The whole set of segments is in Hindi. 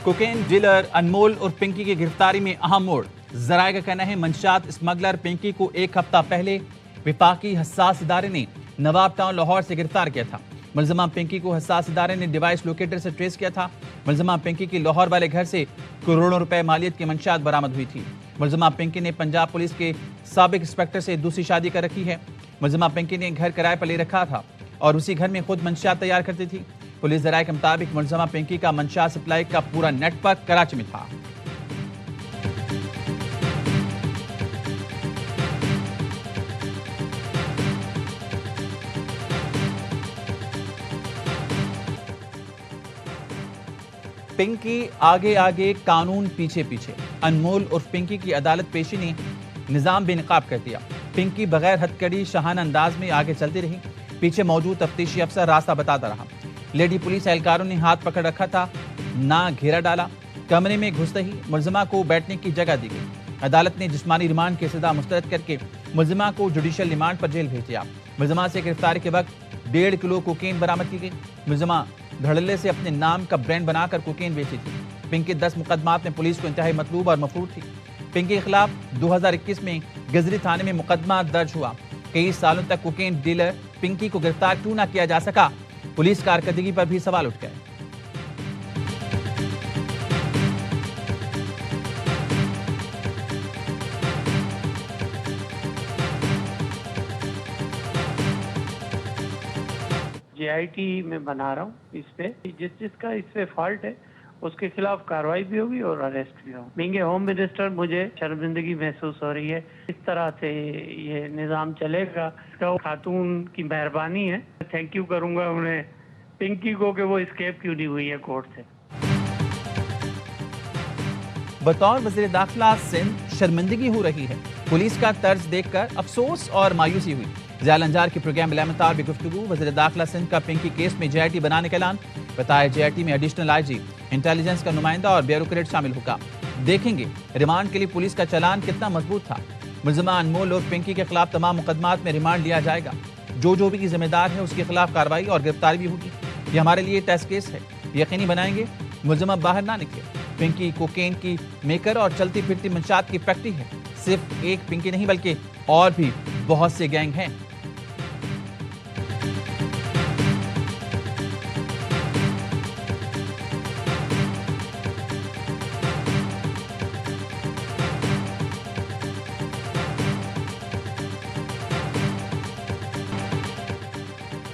कोकेन डीलर अनमोल और पिंकी की गिरफ्तारी में अहम मोड़। जराये का कहना है मंशात स्मगलर पिंकी को एक हफ्ता पहले विफाकी हसास इदारे ने नवाब टाउन लाहौर से गिरफ्तार किया था। मुलजमा पिंकी को हसास इदारे ने डिवाइस लोकेटर से ट्रेस किया था। मुलजमा पिंकी की लाहौर वाले घर से करोड़ों रुपए मालियत की मंशात बरामद हुई थी। मुलजमा पिंकी ने पंजाब पुलिस के साबिक इंस्पेक्टर से दूसरी शादी कर रखी है। मुलजमा पिंकी ने घर किराए पर ले रखा था और उसी घर में खुद मंशात तैयार करती थी। पुलिस जराये के मुताबिक मुलजमा पिंकी का मंशात सप्लाई का पूरा नेटवर्क कराची में था। पिंकी आगे आगे कानून पीछे पीछे। अनमोल और पिंकी की अदालत पेशी ने निजाम बेनकाब कर दिया। पिंकी बगैर हथकड़ी शाहाना अंदाज में आगे चलती रही। पीछे मौजूद तफ्तीशी अफसर रास्ता बताता रहा। लेडी पुलिस एहलकारों ने हाथ पकड़ रखा था, ना घेरा डाला। कमरे में घुसते ही मुलजिमा को बैठने की जगह दी गई। अदालत ने जिस्मानी रिमांड की सजा मुस्तरद करके मुलजिमा को जुडिशियल रिमांड पर जेल भेज दिया। मुलजिमा से गिरफ्तारी के वक्त 1.5 किलो कोकेन बरामद की गई। मुलजिमा धड़ल्ले से अपने नाम का ब्रांड बनाकर कोकेन बेची थी। पिंकी 10 मुकदमात में पुलिस को इंतहाई मतलूब और मफरूर थी। पिंकी के खिलाफ 2021 में गजरी थाने में मुकदमा दर्ज हुआ। कई सालों तक कोकेन डीलर पिंकी को गिरफ्तार क्यों न किया जा सका, पुलिस कारकर्दगी पर भी सवाल उठ गए। JIT में बना रहा हूँ। इस पे जिसका इस पे फॉल्ट है उसके खिलाफ कार्रवाई भी होगी और अरेस्ट भी होगा। बीइंग होम मिनिस्टर मुझे शर्मिंदगी महसूस हो रही है। इस तरह से ये निज़ाम चलेगा तो खातून की मेहरबानी है। थैंक यू करूंगा उन्हें, पिंकी को, कि वो एस्केप क्यों नहीं हुई है कोर्ट से। बतौर वज़ीर दाखिला सिंध शर्मिंदगी हो रही है। पुलिस का तर्ज देखकर अफसोस और मायूसी हुई। जालंजार के प्रोग्राम में गुफ्तगू। वज़ीर दाखिला सिंध का पिंकी केस में JIT बनाने का ऐलान। बताया JIT में एडिशनल IG इंटेलिजेंस का नुमाइंदा और ब्यूरोक्रेट शामिल होगा। देखेंगे रिमांड के लिए पुलिस का चालान कितना मजबूत था। मुलजिमा अनमोल और पिंकी के खिलाफ तमाम मुकदमात में रिमांड लिया जाएगा। जो भी जिम्मेदार है उसके खिलाफ कार्रवाई और गिरफ्तारी भी होगी। ये हमारे लिए टेस्ट केस है। यकीनी बनाएंगे मुलजिमा बाहर ना निकले। पिंकी कोकेन की मेकर और चलती फिरती मंशात की फैक्ट्री है। सिर्फ एक पिंकी नहीं बल्कि और भी बहुत से गैंग हैं।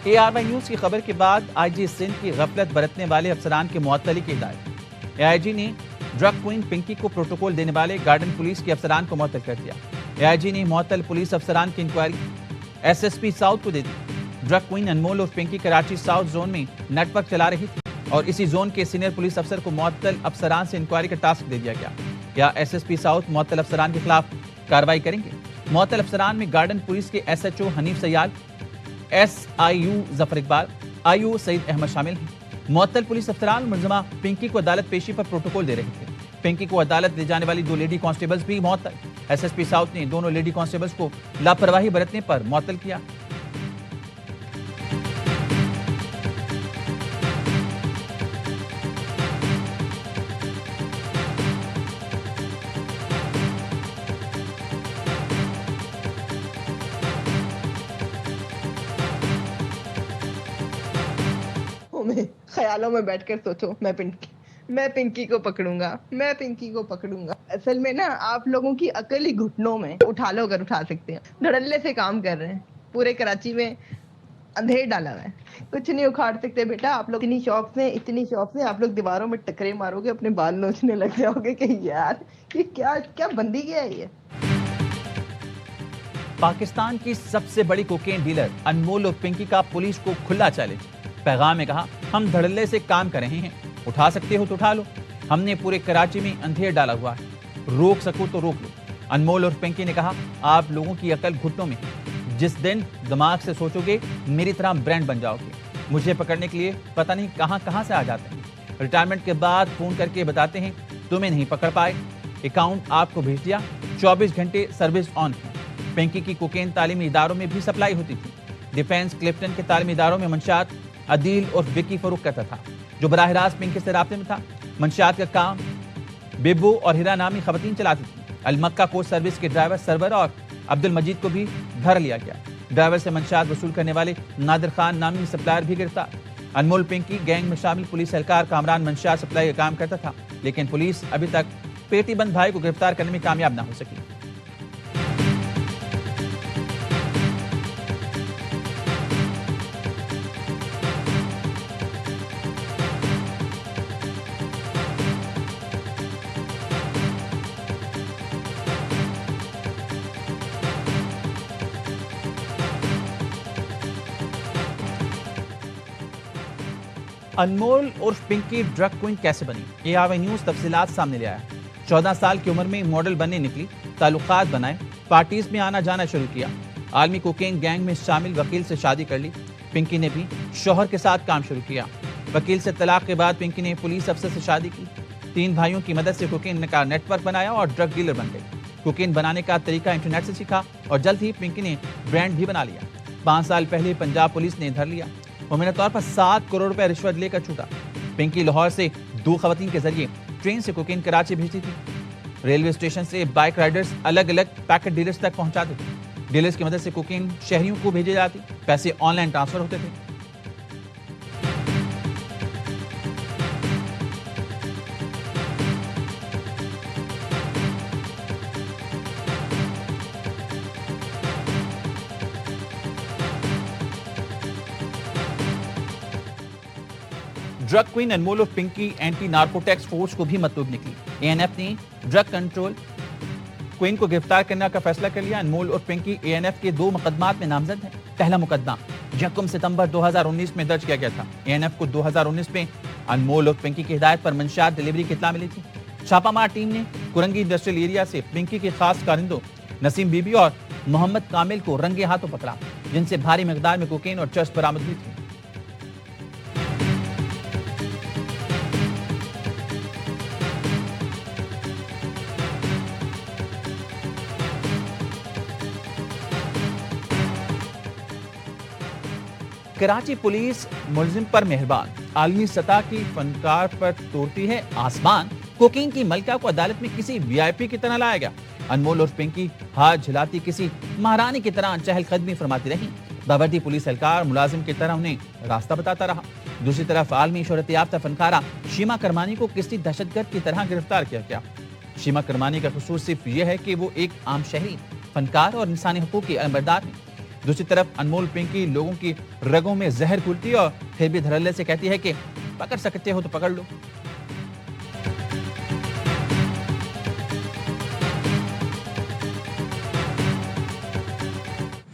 ARY न्यूज की खबर के बाद IG सिंध की गफलत बरतने वाले अफसरान के मुअत्तली की हिदायत। AIG ने ड्रग क्वीन पिंकी को प्रोटोकॉल देने वाले गार्डन पुलिस के अफसरान को मुअत्तल कर दिया। AIG ने मुअत्तल पुलिस अफसरान की इंक्वायरी SSP साउथ को दे दी। ड्रग क्वीन अनमोल और पिंकी कराची साउथ जोन में नेटवर्क चला रही थी और इसी जोन के सीनियर पुलिस अफसर को मुअत्तल अफसरान से इंक्वायरी का टास्क दे दिया गया। या SSP साउथ मुअत्तल अफसरान के खिलाफ कार्रवाई करेंगे। मुअत्तल अफसरान में गार्डन पुलिस के SHO Hanif Sayed, SIU Zafar Iqbal, IO Saeed Ahmed शामिल हैं। मुअत्तल पुलिस अफसरान मुलजिमा पिंकी को अदालत पेशी पर प्रोटोकॉल दे रहे थे। पिंकी को अदालत ले जाने वाली 2 लेडी कांस्टेबल्स भी मुअत्तल। SSP साउथ ने दोनों लेडी कांस्टेबल्स को लापरवाही बरतने पर मुअत्तल किया। ख्यालों में बैठकर सोचो मैं पिंकी को पकड़ूंगा, मैं पिंकी को पकड़ूंगा। असल में ना आप लोगों की अकल ही घुटनों में उठा लो अगर उठा सकते हैं। धड़ल्ले से काम कर रहे हैं। पूरे कराची में अंधेर डाला हुआ है। कुछ नहीं उखाड़ सकते बेटा। आप लोग इतनी शौक से आप लोग दीवारों में टकरे मारोगे, अपने बाल नोचने लग जाओगे कि यार ये क्या बंदी क्या है ये। पाकिस्तान की सबसे बड़ी कोकेन डीलर अनमोल और पिंकी का पुलिस को खुला चैलेंज। पैगाम में कहा, हम धड़ल्ले से काम कर रहे हैं, उठा सकते हो तो उठा लो। हमने पूरे कराची में अंधेर डाला हुआ है, रोक सको तो रोक लो। अनमोल और पिंकी ने कहा, आप लोगों की अकल घुटनों में। जिस दिन दिमाग से सोचोगे मेरी तरह ब्रांड बन जाओगे। मुझे पकड़ने के लिए पता नहीं कहां से आ जाते हैं। रिटायरमेंट के बाद फोन करके बताते हैं तुम्हें नहीं पकड़ पाए, अकाउंट आपको भेज दिया, 24 घंटे सर्विस ऑन है। पिंकी की कोकेन तालीमी इदारों में भी सप्लाई होती थी। डिफेंस क्लिफ्टन के तालीमी इदारों में मंशात अदील और विकी फरूक करता था, जो बराह रास्त पिंकी से राब्ते में था। मंशियात का काम बेबू और हिरा नामी खवातीन चलाती थी। अलमक्का कोच सर्विस के ड्राइवर सरवर और अब्दुल मजीद को भी धर लिया गया। ड्राइवर से मंशियात वसूल करने वाले नादिर खान नामी सप्लायर भी गिरफ्तार। अनमोल पिंकी गैंग में शामिल पुलिस एहलकार कामरान मंशियात सप्लाई का काम करता था, लेकिन पुलिस अभी तक पेटीबंद भाई को गिरफ्तार करने में कामयाब न हो सकी। अनमोल उर्फ पिंकी ड्रग क्वीन कैसे बनी, ये आवे न्यूज तफसीलात सामने ले आया। 14 साल की उम्र में मॉडल बनने निकली, ताल्लुकात बनाए, पार्टीज में आना जाना शुरू किया। आलमी कोकेन गैंग में शामिल वकील से शादी कर ली। पिंकी ने भी शोहर के साथ काम शुरू किया। वकील से तलाक के बाद पिंकी ने पुलिस अफसर से शादी की। 3 भाइयों की मदद से कोकेन का नेटवर्क बनाया और ड्रग डीलर बन गई। कोकेन बनाने का तरीका इंटरनेट से सीखा और जल्द ही पिंकी ने ब्रांड भी बना लिया। 5 साल पहले पंजाब पुलिस ने धर लिया। मुमकिन तौर पर 7 करोड़ रुपए रिश्वत लेकर छूटा। पिंकी लाहौर से 2 खवातीन के जरिए ट्रेन से कोकेन कराची भेजती थी। रेलवे स्टेशन से बाइक राइडर्स अलग अलग पैकेट डीलर्स तक पहुंचाते थे। डीलर्स की मदद से कोकेन शहरियों को भेजे जाती, पैसे ऑनलाइन ट्रांसफर होते थे। ड्रग क्वीन अनमोल और पिंकी एंटी नार्कोटिक्स फोर्स को भी मतलूब निकली। एएनएफ ने ड्रग कंट्रोल क्वीन को गिरफ्तार करने का फैसला कर लिया। अनमोल और पिंकी एएनएफ के 2 मुकदमात में नामजद हैं। पहला मुकदमा 1 सितंबर 2019 में दर्ज किया गया था। एएनएफ को 2019 में अनमोल और पिंकी की हिदायत पर मंशियात डिलीवरी की इत्तला मिली थी। छापामार टीम ने कुरंगी इंडस्ट्रियल एरिया से पिंकी के खास कारिंदों नसीम बीबी और मोहम्मद कामिल को रंगे हाथों पकड़ा, जिनसे भारी मिकदार में कोकेन और चर्च बरामद हुई थी। कराची पुलिस मुलजिम पर मेहरबान, आलमी सतह की फनकार पर तोड़ती है आसमान। कोकीन की मलका को अदालत में किसी वीआईपी की तरह लाया गया। अनमोल और पिंकी हाथ झिलाती किसी महारानी की तरह चहलकदमी फरमाती रही। बावर्दी पुलिस एहलकार मुलाजिम की तरह उन्हें रास्ता बताता रहा। दूसरी तरफ आलमी शोहरत याफ्ता फनकारा शीमा करमानी को किसी दहशतगर्द की तरह गिरफ्तार किया गया। शीमा करमानी का कसूर सिर्फ यह है कि वो एक आम शहरी, फनकार और इंसानी हुकूक की अलमबरदार है। दूसरी तरफ अनमोल पिंकी लोगों की रगों में जहर घुलती और फिर भी धड़ल्ले से कहती है कि पकड़ सकते हो तो पकड़ लो।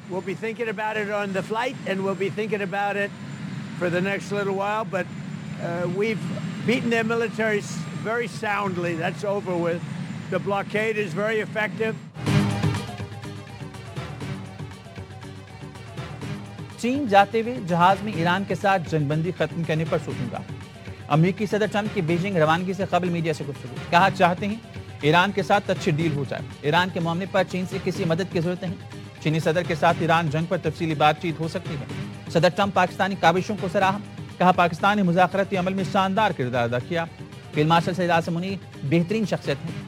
We'll be thinking about it on the flight, and we'll be thinking about it for the next little while. But we've beaten their military very soundly. That's over with. The blockade is very effective. चीन जाते हुए जहाज में ईरान के साथ जंगबंदी खत्म करने पर सोचूंगा। अमेरिकी सदर ट्रंप की बीजिंग रवानगी से कबल मीडिया से गुफ्तगू, कहा चाहते हैं ईरान के साथ अच्छी डील हो जाए। ईरान के मामले पर चीन से किसी मदद की जरूरत नहीं। चीनी सदर के साथ ईरान जंग पर तफसीली बातचीत हो सकती है। सदर ट्रंप पाकिस्तानी काविशों को सराहा, कहा पाकिस्तान ने मुज़ाकराती अमल में शानदार किरदार अदा किया। फील्ड मार्शल सईद आसिम मुनीर बेहतरीन शख्सियत है।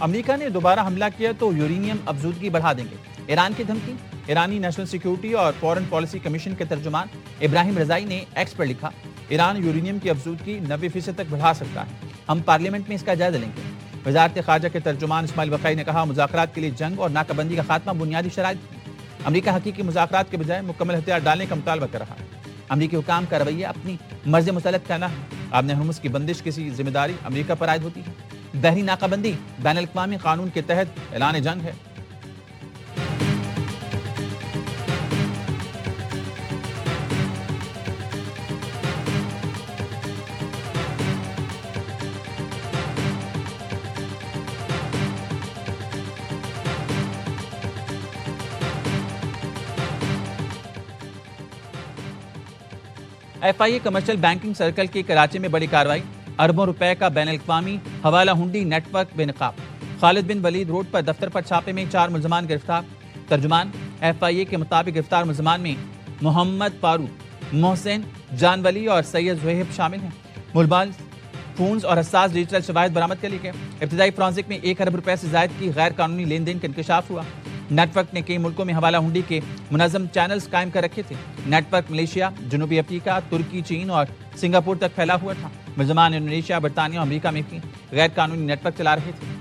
अमेरिका ने दोबारा हमला किया तो यूरेनियम अफजूदगी बढ़ा देंगे, ईरान की धमकी। ईरानी नेशनल सिक्योरिटी और फॉरेन पॉलिसी कमीशन के तर्जुमान इब्राहिम रजाई ने एक्स पर लिखा, ईरान यूरेनियम की अफजूदगी 90% तक बढ़ा सकता है। हम पार्लियामेंट में इसका जायजा लेंगे। वजारत खारजा के तर्जुमान इस्माइल वक़ई ने कहा, मुज़ाकरात के लिए जंग और नाकाबंदी का खात्मा बुनियादी शराइत है। अमेरिका हकीकी मुज़ाकरात के बजाय मुकम्मल हथियार डालने का मुतालबा कर रहा है। अमेरिकी हुकाम का रवैया अपनी मर्जी मुसलत करना है। आबने हुर्मुज़ की बंदिश किसी जिम्मेदारी अमेरिका पर आयद होती है। बहरी नाकाबंदी बैनुल-अक़वामी कानून के तहत ऐलान जंग है। FIA कमर्शियल बैंकिंग सर्कल की कराची में बड़ी कार्रवाई, अरबों रुपए का बैनुल-अक़वामी हवाला हुंडी नेटवर्क बेनकाब। खालिद बिन वलीद रोड पर दफ्तर पर छापे में 4 मुलजमान गिरफ्तार। तर्जुमान FIA के मुताबिक गिरफ्तार मुलजमान में मोहम्मद फारूक, मोहसिन, जानवली और सैयद ज़ुहैब शामिल हैं। मोबाइल फोन्स और हसास डिजिटल शवाहिद बरामद कर लिए गए। इब्तिदाई फ्रांसिक में 1 अरब रुपए से ज्यादा की गैर कानूनी लेन देन का इंकशाफ हुआ। नेटवर्क ने कई मुल्कों में हवाला हुंडी के मुनज़्ज़म चैनल्स कायम कर रखे थे। नेटवर्क मलेशिया, जनूबी अफ्रीका, तुर्की, चीन और सिंगापुर तक फैला हुआ था। मुलजमान इंडोनेशिया, बरतानिया और अमरीका में भी गैर कानूनी नेटवर्क चला रहे थे।